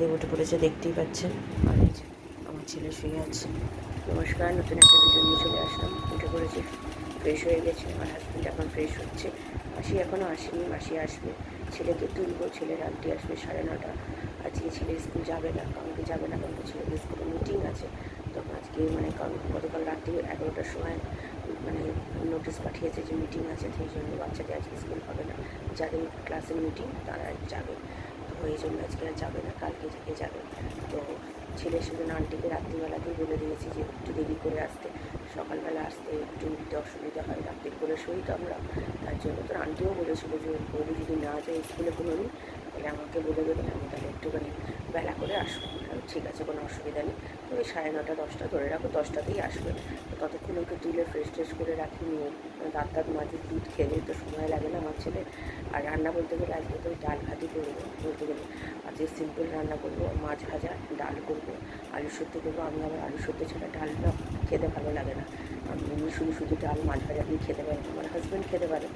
ছাদে উঠে পড়েছে, দেখতেই পাচ্ছেন। আর এই যে আমার ছেলে শুয়ে আছে। নমস্কার, নতুন একটা ভিডিও নিয়ে চলে আসলাম। উঠে পড়েছি, ফ্রেশ হয়ে গেছে। আমার হাজব্যান্ড এখন ফ্রেশ হচ্ছে। মাসি এখনও আসেনি, মাসি আসবে। ছেলেকে তুলবো, ছেলের আন্টি আসবে 9:30। আজকে ছেলে স্কুল যাবে না, কালকে যাবে না, কারণ ছেলের স্কুলে মিটিং আছে। তখন আজকে কারণ গতকাল রাত্রি 11টার সময় নোটিশ পাঠিয়েছে যে মিটিং আছে, সেই জন্য বাচ্চাদের আজকে স্কুল হবে না। যাদের ক্লাসের মিটিং তারা যাবে, তো এই জন্য আজকে আর যাবে না, কালকে থেকে যাবে। তো ছেলের সঙ্গে আন্টিকে রাত্রিবেলাতেই বলে দিয়েছি যে একটু দেরি করে আসতে, সকালবেলা আসতে একটু উঠতে অসুবিধা হয়, রাত্রির করে শুই তো আমরা। তার জন্য তো আন্টিও বলেছিল যে বৌদি যদি না যায় স্কুলে কোনো দিন, তাহলে আমাকে বলে দেবেন, আমি তাহলে একটুখানি বেলা করে আসবো। ঠিক আছে, কোনো অসুবিধা নেই। তো ওই 9:30 10টা ধরে রাখো, 10টাতেই আসবে। তো ততক্ষণ ওকে তুলে ফ্রেশ ট্রেশ করে রাখি, নিয়ে দাঁত মাঝে দুধ খেলে তো সময় লাগে না আমার ছেলে। আর রান্না বলতে গেলে আজকে তো ডাল ভাতি করবো, বলতে গেলে আজকে সিম্পল রান্না করবো, মাছ ভাজা, ডাল করবো, আলু সেদ্ধ করবো। আমি আবার আলু সেদ্ধ ছাড়া ডালটা খেতে ভালো লাগে না। আমি এমনি শুধু শুধু ডাল মাছ ভাজা দিয়ে খেতে পারি না। আমার হাজব্যান্ড খেতে পারে,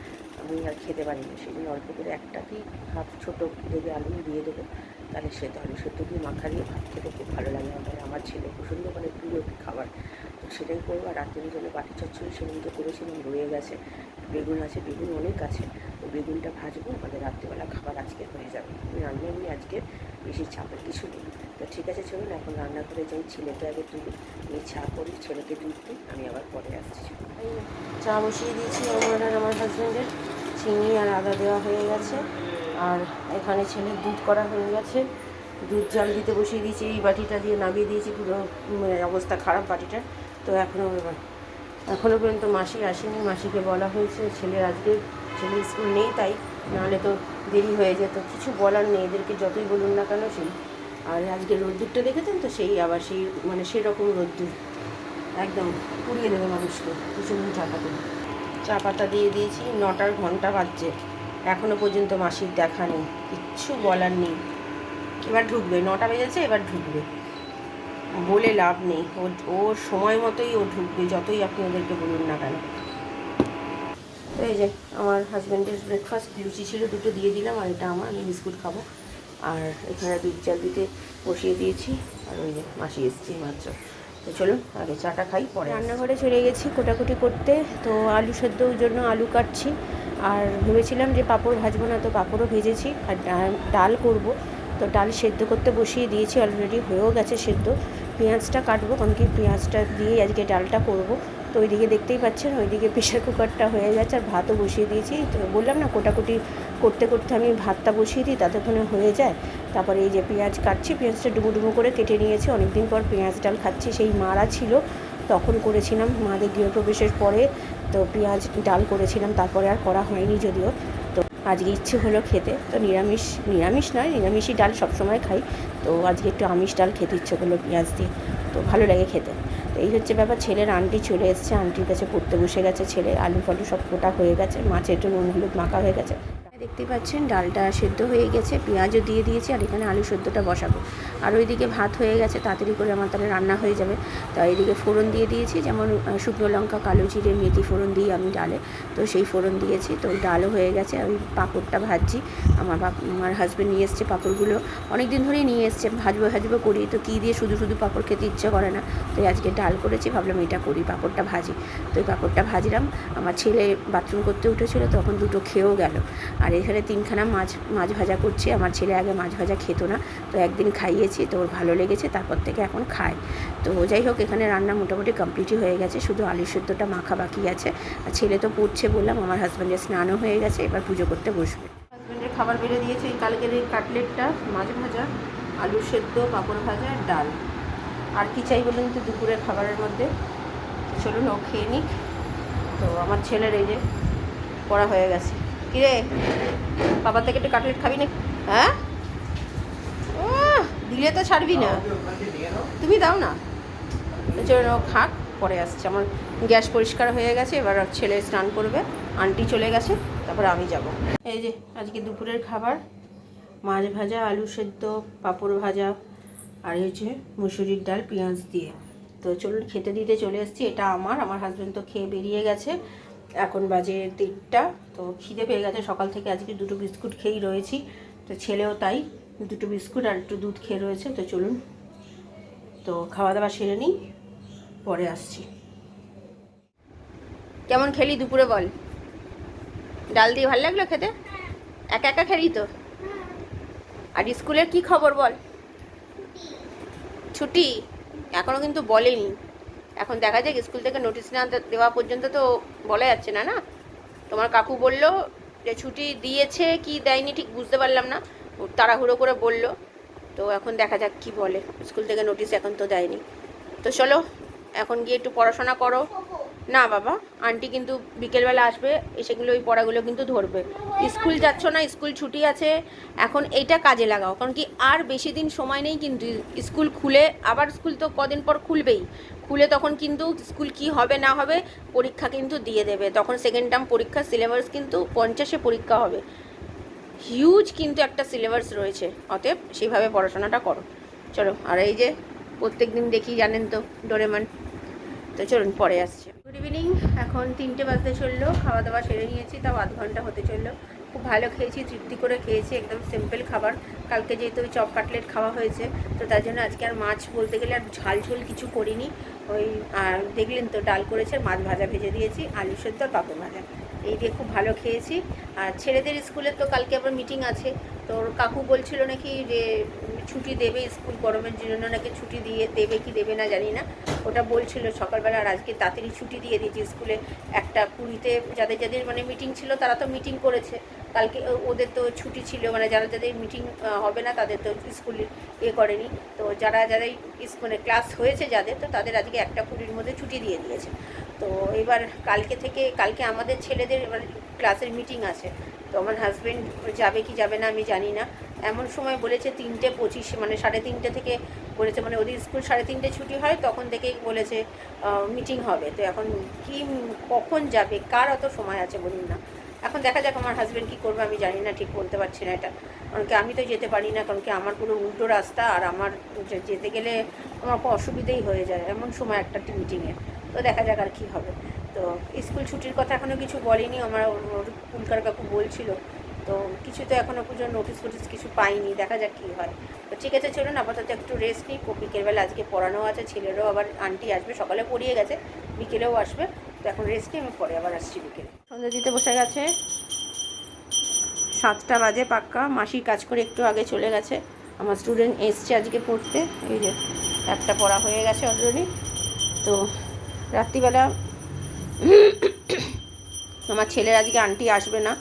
আমি আর খেতে পারি না। সেই জন্য অল্প করে একটাকেই হাফ ছোটো দেবে আলু দিয়ে দেবো, তাহলে সেদ্ধ আলু সেদ্ধ দিয়ে মাখা দিয়ে ভাত খেতে খুব ভালো লাগে। আমার ছেলে পছন্দ করে, প্রিয় খাবার। তো সেটাই করবো। আর রাত্রের জন্য বাটি চচ্চড়ি সেদিনকে করেছিলাম, রয়ে গেছে। বেগুন আছে, বেগুন অনেক আছে, তো বেগুনটা ভাজবো, আমাদের রাত্রিবেলা খাবার আজকে হয়ে যাবে। রান্না নিয়ে আজকে বেশি চাপের কিছু নেই। তো ঠিক আছে, চলুন এখন রান্না করে যাই। ছেলেকে আগে তুলি, আমি চা করি, ছেলেকে দুধ দিই, আমি আবার পরে আসছি। চা বসিয়ে দিয়েছি আমার আর আমার হাজব্যান্ডের, চিনি আর আদা দেওয়া হয়ে গেছে। আর এখানে ছেলের দুধ করা হয়ে গেছে, দুধ জাল দিতে বসিয়ে দিয়েছি। এই বাটিটা দিয়ে নামিয়ে দিয়েছি, পুরো অবস্থা খারাপ বাটিটা। তো এখনও পর্যন্ত মাসি আসেনি। মাসিকে বলা হয়েছে ছেলের স্কুল নেই, তাই নাহলে তো দেরি হয়ে যেত। কিছু বলার নেই, এদেরকে যতই বলুন না কেন সেই। আর আজকে রোদ্দুরটা দেখেছেন তো, সেই আবার সেরকম রোদ্দুর, একদম পুড়িয়ে দেবে মানুষকে কিছুদিন চাপাতে। চা পাতা দিয়ে দিয়েছি, 9টার ঘন্টা বাজছে, এখনও পর্যন্ত মাসির দেখা নেই, কিচ্ছু বলার নেই। এবার ঢুকবে, 9টা বেজেছে, এবার ঢুকবে, বলে লাভ নেই। ওর সময় মতোই ও ঢুকবে, যতই আপনি ওদেরকে বলুন না কেন। তো এই যে আমার হাজব্যান্ডের ব্রেকফাস্ট লুচি ছিল, দুটো দিয়ে দিলাম, আর এটা আমি বিস্কুট খাবো। আর এখানে দুধ চাল দিতে বসিয়ে দিয়েছি। আর ওই যে মাসি এসছি মাত্র। তো চলুন আগে চাটা খাই, পরে রান্নাঘরে চলে গেছি কোটাকুটি করতে। তো আলু সেদ্ধ, ওই জন্য আলু কাটছি। আর ভেবেছিলাম যে পাঁপড় ভাজবো না, তো পাঁপড়ও ভেজেছি। আর ডাল করব, তো ডাল সেদ্ধ করতে বসিয়ে দিয়েছি, অলরেডি হয়েও গেছে সেদ্ধ। পেঁয়াজটা কাটবো, কারণ কি পেঁয়াজটা দিয়ে আজকে ডালটা করব। তো ওইদিকে দেখতেই পাচ্ছেন, ওইদিকে প্রেশার কুকারটা হয়ে গেছে, আর ভাতও বসিয়ে দিয়েছি। তো বললাম না, কোটাকুটি করতে করতে আমি ভাতটা বসিয়ে দিই, ততক্ষণে হয়ে যায়। তারপরে এই যে পেঁয়াজ কাটছি, পেঁয়াজটা ডুবো ডুবো করে কেটে নিয়েছি। অনেকদিন পর পেঁয়াজ ডাল খাচ্ছি, সেই মারা ছিল তখন করেছিলাম, মাদের গৃহপ্রবেশের পরে। তো পেঁয়াজ ডাল করেছিলাম, তারপরে আর করা হয়নি যদিও। তো আজকে ইচ্ছে হলো খেতে, তো নিরামিষ নয়, নিরামিষই ডাল সবসময় খাই। তো আজকে একটু আমিষ ডাল খেতে ইচ্ছে করলো পেঁয়াজ দিয়ে, তো ভালো লাগে খেতে। তো এই হচ্ছে ব্যাপার। ছেলের আন্টি চলে এসছে, আন্টির কাছে পড়তে বসে গেছে ছেলে। আলু ফালু সব কোটা হয়ে গেছে, মাছে একটু নুন হলুদ মাখা হয়ে গেছে। দেখতেই পাচ্ছেন ডালটা সেদ্ধ হয়ে গেছে, পেঁয়াজও দিয়ে দিয়েছি, আর এখানে আলু সেদ্ধটা বসাবো। আর ওইদিকে ভাত হয়ে গেছে, তাড়াতাড়ি করে আমার তাহলে রান্না হয়ে যাবে। তো এইদিকে ফোড়ন দিয়ে দিয়েছি, যেমন শুকনো লঙ্কা, কালো জিরে, মেথি ফোড়ন দিই আমি ডালে। তো সেই ফোড়ন দিয়েছি। তো ডালও হয়ে গেছে, আমি পাঁপড়টা ভাজছি। আমার হাজব্যান্ড নিয়ে এসছে পাঁপড়গুলো, অনেক দিন ধরেই নিয়ে এসছে, ভাজবো করি। তো কী দিয়ে শুধু শুধু পাঁপড় খেতে ইচ্ছে করে না, তো আজকে ডাল করেছি, ভাবলাম এটা করি, পাঁপড়টা ভাজি। তো এই পাঁপড়টা ভাজলাম। আমার ছেলে বাথরুম করতে উঠেছিল, তখন দুটো খেয়েও গেল। আর এখানে 3খানা মাছ ভাজা করছি। আমার ছেলে আগে মাছ ভাজা খেত না, তো একদিন খাইয়েছি, তো ওর ভালো লেগেছে, তারপর থেকে এখন খায়। তো যাই হোক, এখানে রান্না মোটামুটি কমপ্লিটই হয়ে গেছে, শুধু আলু সেদ্ধটা মাখা বাকি আছে। আর ছেলে তো পড়ছে বললাম, আমার হাজব্যান্ডের স্নানও হয়ে গেছে, এবার পুজো করতে বসবে। হাজব্যান্ডের খাবার বেড়ে দিয়েছে, এই কালকের এই কাটলেটটা, মাছ ভাজা, আলু সেদ্ধ, পাঁপড় ভাজা, ডাল। আর কি চাই বলুন তো দুপুরের খাবারের মধ্যে? চলুন ও খেয়ে নিক। তো আমার ছেলের এই যে পড়া হয়ে গেছে। কিরে, বাবার থেকে একটু কাটলেট খাবি না? হ্যাঁ, দিলে তো ছাড়বি না, তুমি দাও না। চলুন ও খাক, পরে আসছে। আমার গ্যাস পরিষ্কার হয়ে গেছে, এবার ছেলে স্নান করবে, আন্টি চলে গেছে, তারপরে আমি যাব। এই যে আজকে দুপুরের খাবার, মাছ ভাজা, আলু সেদ্ধ, পাঁপড় ভাজা, আর হচ্ছে মুসুরির ডাল পেঁয়াজ দিয়ে। তো চলুন খেতে দিতে চলে এসেছি। এটা আমার হাজব্যান্ড তো খেয়ে বেরিয়ে গেছে, এখন বাজে 3টা। তো খিদে পেয়ে গেছে সকাল থেকে, আজকে দুটো বিস্কুট খেয়েই রয়েছি। তো ছেলেও তাই, দুটো বিস্কুট আর একটু দুধ খেয়ে রয়েছে। তো চলুন, তো খাওয়া দাওয়া সেরে নিই, পরে আসছি। কেমন খেলি দুপুরে বল? ডাল দিয়ে ভালো লাগলো খেতে? একা একা খেলি তো। আর স্কুলের কি খবর বল? ছুটি এখনও কিন্তু বলেনি। এখন দেখা যাক, স্কুল থেকে নোটিশ না দেওয়া পর্যন্ত তো বলা যাচ্ছে না। না, তোমার কাকু বললো যে ছুটি দিয়েছে কি দেয়নি ঠিক বুঝতে পারলাম না, তাড়াহুড়ো করে বললো। তো এখন দেখা যাক কি বলে। স্কুল থেকে নোটিশ এখন তো দেয়নি। তো চলো এখন গিয়ে একটু পড়াশোনা করো। না বাবা, আন্টি কিন্তু বিকেলবেলা আসবে, সেগুলো ওই পড়াগুলো কিন্তু ধরবে। স্কুল যাচ্ছ না, স্কুল ছুটি আছে, এখন এইটা কাজে লাগাও। কারণ কি আর বেশি দিন সময় নেই কিন্তু। স্কুল খুলে আবার, স্কুল তো কদিন পর খুলবেই, খুলে তখন কিন্তু স্কুল কি হবে না হবে পরীক্ষা কিন্তু দিয়ে দেবে। তখন সেকেন্ড টার্ম পরীক্ষা, সিলেবাস কিন্তু 50-এ পরীক্ষা হবে। হিউজ কিন্তু একটা সিলেবাস রয়েছে, অতএব সেইভাবে পড়াশোনাটা করো। চলো, আর এই যে প্রত্যেক দিন দেখি জানেন তো ডোরেমন। তো চলুন পরে আসছে। গুড ইভিনিং, এখন 3টে বাজতে চললো। খাওয়া দাওয়া সেরে নিয়েছি, তাও আধ ঘন্টা হতে চললো। খুব ভালো খেয়েছি, তৃপ্তি করে খেয়েছি, একদম সিম্পল খাবার। কালকে যেহেতু ওই চপ কাটলেট খাওয়া হয়েছে, তো তার জন্য আজকে আর মাছ বলতে গেলে আর ঝাল ঝোল কিছু করিনি। ওই আর দেখলেন তো ডাল করেছে, মাছ ভাজা ভেজে দিয়েছি, আলু সেদ্ধ, পাপড় ভাজা, এই দিয়ে খুব ভালো খেয়েছি। আর ছেলেদের স্কুলের তো কালকে আবার মিটিং আছে। তোর কাকু বলছিল নাকি যে ছুটি দেবে, স্কুল গরমের জন্য নাকি ছুটি দিয়ে দেবে কি দেবে না জানি না, ওটা বলছিল সকালবেলা। আর আজকে তাড়াতাড়ি ছুটি দিয়ে দিয়েছে স্কুলে। 1:20-তে যাদের যাদের মানে মিটিং ছিল তারা তো মিটিং করেছে কালকে, ওদের তো ছুটি ছিল, মানে যারা যাদের মিটিং হবে না তাদের তো স্কুল করেনি। তো যারা যারা স্কুলে ক্লাস হয়েছে যাদের, তো তাদের আজকে 1:20-র মধ্যে ছুটি দিয়ে দিয়েছে। তো এবার কালকে আমাদের ছেলেদের এবার ক্লাসের মিটিং আছে। তো আমার হাজব্যান্ড যাবে কি যাবে না আমি জানি না। এমন সময় বলেছে 3:25, মানে 3:30 থেকে বলেছে, মানে ওদের স্কুল 3:30 ছুটি হয়, তখন থেকেই বলেছে মিটিং হবে। তো এখন কি কখন যাবে, কার অত সময় আছে বলুন না। এখন দেখা যাক আমার হাজব্যান্ড কী করবে আমি জানি না, ঠিক বলতে পারছি না এটা। কারণ কি আমি তো যেতে পারি না, কারণ কি আমার পুরো উল্টো রাস্তা, আর আমার যেতে গেলে আমার খুব অসুবিধেই হয়ে যায় এমন সময় একটা মিটিংয়ে। তো দেখা যাক আর কী হবে। তো স্কুল ছুটির কথা এখনও কিছু বলেনি আমার, ওর ফুলকার কাকু বলছিল। তো কিছু তো এখনও পর্যন্ত নোটিস কিছু পাইনি, দেখা যাক কী হয়। তো ঠিক আছে চলুন, আপাতত একটু রেস্ট নিই। বিকেলবেলা আজকে পড়ানো আছে, ছেলেরও আবার আন্টি আসবে, সকালে পড়িয়ে গেছে, বিকেলেও আসবে। তো এখন রেস্ট নিই, আমি পরে আবার আসছি বিকেলে। সন্ধ্যা দিতে বসে গেছে, 7টা বাজে পাক্কা। মাসির কাজ করে একটু আগে চলে গেছে। আমার স্টুডেন্ট এসছে আজকে পড়তে, এই যে একটা পড়া হয়ে গেছে অলরেডি। তো রাত্রিবেলা আমার ছেলের আজকে আন্টি আসবে না,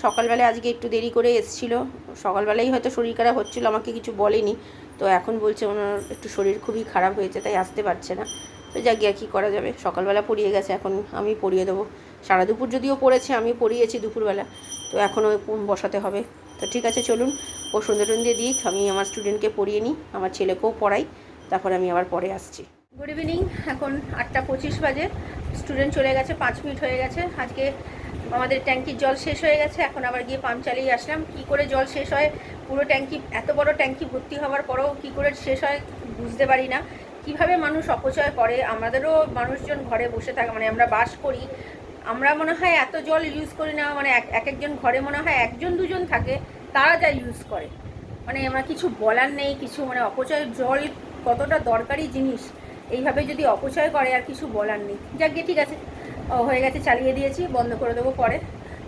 সকালবেলায় আজকে একটু দেরি করে এসেছিলো। সকালবেলাই হয়তো শরীর খারাপ হচ্ছিলো, আমাকে কিছু বলেনি। তো এখন বলছে ওনার একটু শরীর খুবই খারাপ হয়েছে, তাই আসতে পারছে না। তো যাক গিয়ে কী করা যাবে, সকালবেলা পড়িয়ে গেছে, এখন আমি পড়িয়ে দেবো। সারা দুপুর যদিও পড়েছে, আমি পড়িয়েছি দুপুরবেলা, তো এখনও বসাতে হবে। তো ঠিক আছে চলুন, ও সন্ধ্যে টন্ধে দিক, আমি আমার স্টুডেন্টকে পড়িয়ে নিই, আমার ছেলেকেও পড়াই, তারপরে আমি আবার পরে আসছি। গুড ইভিনিং, এখন 8:25 বাজে। স্টুডেন্ট চলে গেছে, 5 মিনিট হয়ে গেছে। আজকে আমাদের ট্যাঙ্কির জল শেষ হয়ে গেছে, এখন আবার গিয়ে পাম্প চালিয়ে আসলাম। কী করে জল শেষ হয়, পুরো ট্যাঙ্কি, এত বড় ট্যাঙ্কি ভর্তি হওয়ার পরেও কী করে শেষ হয় বুঝতে পারি না। কীভাবে মানুষ অপচয় করে। আমাদেরও মানুষজন ঘরে বসে থাকে, মানে আমরা বাস করি, আমরা মনে হয় এত জল ইউজ করি না, মানে এক একজন ঘরে মনে হয় 1-2 জন থাকে, তারা যা ইউজ করে, মানে আমরা কিছু বলার নেই কিছু, মানে অপচয়, জল কতটা দরকারি জিনিস, এইভাবে যদি অপচয় করে আর কিছু বলার নেই। যাক গিয়ে ঠিক আছে, হয়ে গেছে, চালিয়ে দিয়েছি, বন্ধ করে দেবো পরে।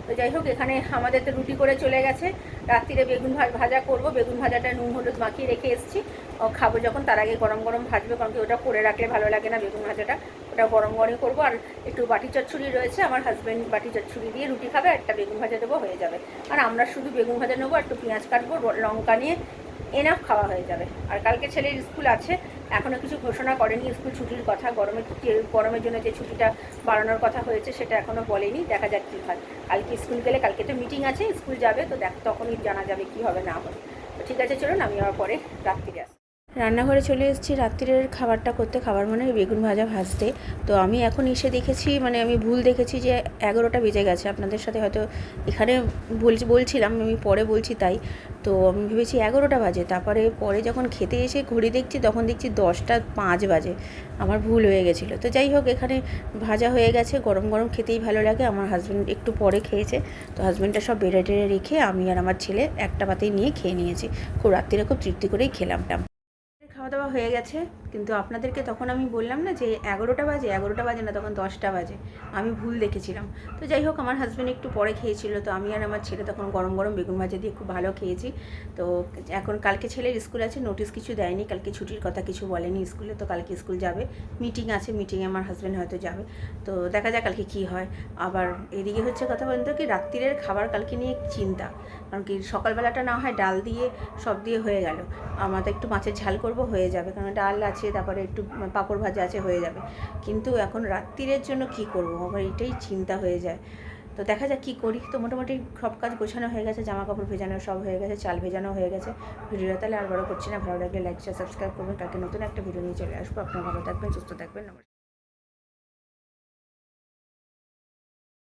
তো যাই হোক, এখানে আমাদের তো রুটি করে চলে গেছে, রাত্রিরে বেগুন ভাজা করব। বেগুন ভাজাটা নুন হলুদ মাখিয়ে রেখে এসেছি, খাবো যখন তার আগে গরম গরম ভাজবে, কারণ কি ওটা করে রাখলে ভালো লাগে না বেগুন ভাজাটা, ওটা গরম গরম করবো। আর একটু বাটি চচ্চড়ি রয়েছে, আমার হাজব্যান্ড বাটি চচ্চড়ি দিয়ে রুটি খাবে, একটা বেগুন ভাজা দেবো, হয়ে যাবে। আর আমরা শুধু বেগুন ভাজা নেবো, একটু পেঁয়াজ কাটবো, লঙ্কা নিয়ে এনাফ খাওয়া হয়ে যাবে। আর কালকে ছেলের স্কুল আছে, এখনও কিছু ঘোষণা করেনি স্কুল ছুটির কথা, গরমের জন্য যে ছুটিটা বাড়ানোর কথা হয়েছে সেটা এখনও বলেনি, দেখা যাক কী হয়। কালকে স্কুল গেলে, কালকে তো মিটিং আছে, স্কুল যাবে, তো তখনই জানা যাবে কী হবে না হবে। তো ঠিক আছে চলুন, আমি আবার পরে রাত্রিরে আসি। রান্নাঘরে চলে এসেছি রাত্রিরের খাবারটা করতে, খাবার মানে বেগুন ভাজা ভাজতে। তো আমি এখন এসে দেখেছি, মানে আমি ভুল দেখেছি যে 11টা বেজে গেছে। আপনাদের সাথে হয়তো এখানে বলছিলাম, আমি পরে বলছি তাই। তো আমি ভেবেছি 11টা বাজে, তারপরে পরে যখন খেতে এসে ঘড়ি দেখছি তখন দেখছি 10টা 5 বাজে। আমার ভুল হয়ে গেছিলো। তো যাই হোক, এখানে ভাজা হয়ে গেছে, গরম গরম খেতেই ভালো লাগে। আমার হাজব্যান্ড একটু পরে খেয়েছে, তো হাজব্যান্ডটা সব বেড়ে টেড়ে রেখে আমি আর আমার ছেলে একটা পাতেই নিয়ে খেয়ে নিয়েছি। খুব রাত্রিরে খুব তৃপ্তি করেই খেলাম। খাওয়া দাওয়া হয়ে গেছে, কিন্তু আপনাদেরকে তখন আমি বললাম না যে 11টা বাজে, 11টা বাজে না, তখন 10টা বাজে। আমি ভুল দেখেছিলাম। তো যাই হোক, আমার হাজব্যান্ড একটু পরে খেয়েছিল, তো আমি আর আমার ছেলে তখন গরম গরম বেগুন ভাজা দিয়ে খুব ভালো খেয়েছি। তো এখন কালকে ছেলের স্কুল আছে, নোটিশ কিছু দেয়নি, কালকে ছুটির কথা কিছু বলেনি স্কুলে, তো কালকে স্কুল যাবে। মিটিং আছে, মিটিংয়ে আমার হাজব্যান্ড হয়তো যাবে। তো দেখা যাক কালকে কী হয়। আবার এদিকে হচ্ছে কথা বলতে কি, রাত্রিরের খাবার কালকে নিয়ে চিন্তা। কারণ কি, সকালবেলাটা না হয় ডাল দিয়ে সব দিয়ে হয়ে গেল, আমাদের একটু মাছের ঝাল করব, হয়ে যাবে, কারণ ডাল আছে, তারপরে একটু পাঁপড় ভাজা আছে, হয়ে যাবে। কিন্তু এখন রাত্রিরের জন্য কি করব, আমার এটাই চিন্তা হয়ে যায়। তো দেখা যাক কী করি। তো মোটামুটি সব কাজ গোছানো হয়ে গেছে, জামা কাপড় ভেজানো সব হয়ে গেছে, চাল ভেজানো হয়ে গেছে। ভিডিওটা তাহলে আর বড় করছি না, ভালো লাগলে লাইক শেয়ার সাবস্ক্রাইব করবেন। কালকে নতুন একটা ভিডিও নিয়ে চলে আসবো। আপনারা ভালো থাকবেন, সুস্থ থাকবেন।